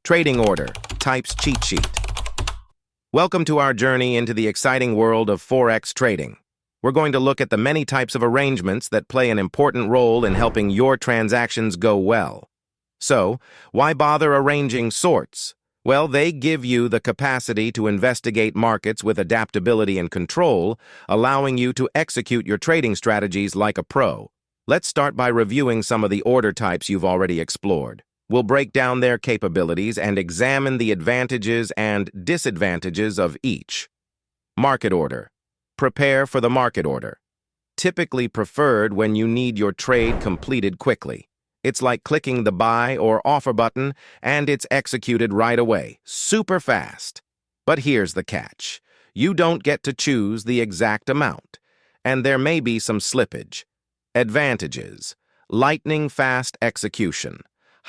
Trading Order, Types Cheat Sheet. Welcome to our journey into the exciting world of Forex trading. We're going to look at the many types of arrangements that play an important role in helping your transactions go well. So, why bother arranging sorts? Well, they give you the capacity to investigate markets with adaptability and control, allowing you to execute your trading strategies like a pro. Let's start by reviewing some of the order types you've already explored. We'll break down their capabilities and examine the advantages and disadvantages of each. Market order. Prepare for the market order. Typically preferred when you need your trade completed quickly. It's like clicking the buy or offer button and it's executed right away, super fast. But here's the catch. You don't get to choose the exact amount, and there may be some slippage. Advantages. Lightning fast execution.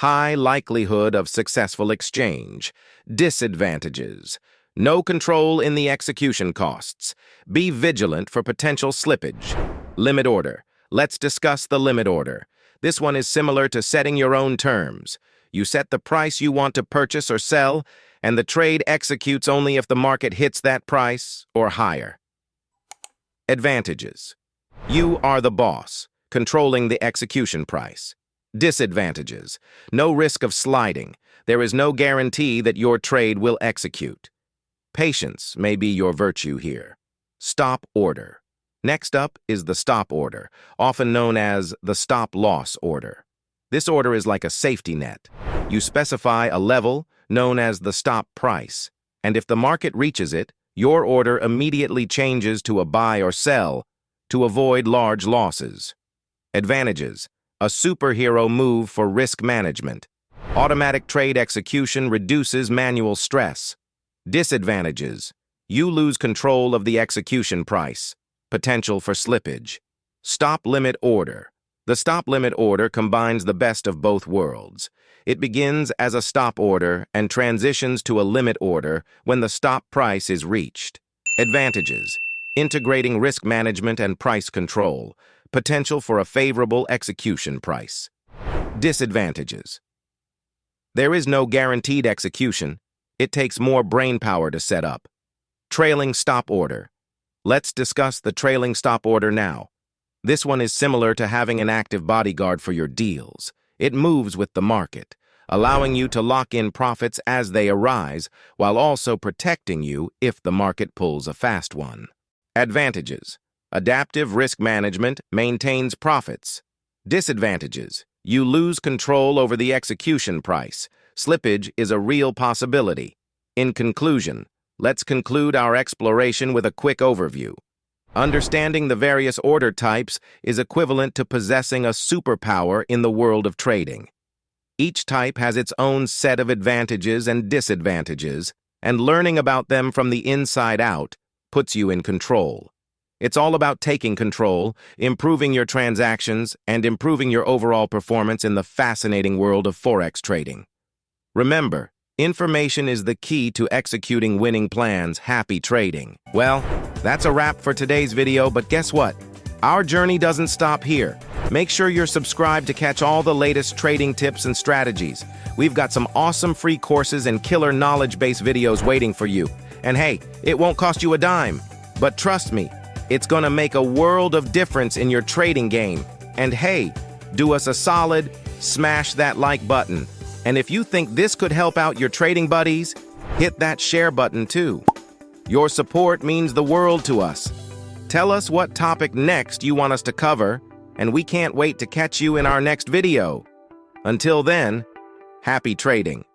High likelihood of successful exchange. Disadvantages. No control in the execution costs. Be vigilant for potential slippage. Limit order. Let's discuss the limit order. This one is similar to setting your own terms. You set the price you want to purchase or sell, and the trade executes only if the market hits that price or higher. Advantages. You are the boss, controlling the execution price. Disadvantages. No risk of sliding. There is no guarantee that your trade will execute. Patience may be your virtue here. Stop order. Next up is the stop order, often known as the stop-loss order. This order is like a safety net. You specify a level, known as the stop price, and if the market reaches it, your order immediately changes to a buy or sell to avoid large losses. Advantages. A superhero move for risk management. Automatic trade execution reduces manual stress. Disadvantages. You lose control of the execution price. Potential for slippage. Stop limit order. The stop limit order combines the best of both worlds. It begins as a stop order and transitions to a limit order when the stop price is reached. Advantages. Integrating risk management and price control. Potential for a favorable execution price. Disadvantages. There is no guaranteed execution. It takes more brainpower to set up. Trailing stop order. Let's discuss the trailing stop order now. This one is similar to having an active bodyguard for your deals. It moves with the market, allowing you to lock in profits as they arise, while also protecting you if the market pulls a fast one. Advantages. Adaptive risk management maintains profits. Disadvantages. You lose control over the execution price. Slippage is a real possibility. In conclusion, let's conclude our exploration with a quick overview. Understanding the various order types is equivalent to possessing a superpower in the world of trading. Each type has its own set of advantages and disadvantages, and learning about them from the inside out puts you in control. It's all about taking control, improving your transactions, and improving your overall performance in the fascinating world of Forex trading. Remember, information is the key to executing winning plans. Happy trading. Well, that's a wrap for today's video, but guess what? Our journey doesn't stop here. Make sure you're subscribed to catch all the latest trading tips and strategies. We've got some awesome free courses and killer knowledge-based videos waiting for you. And hey, it won't cost you a dime. But trust me, it's gonna make a world of difference in your trading game. And hey, do us a solid, smash that like button. And if you think this could help out your trading buddies, hit that share button too. Your support means the world to us. Tell us what topic next you want us to cover, and we can't wait to catch you in our next video. Until then, happy trading.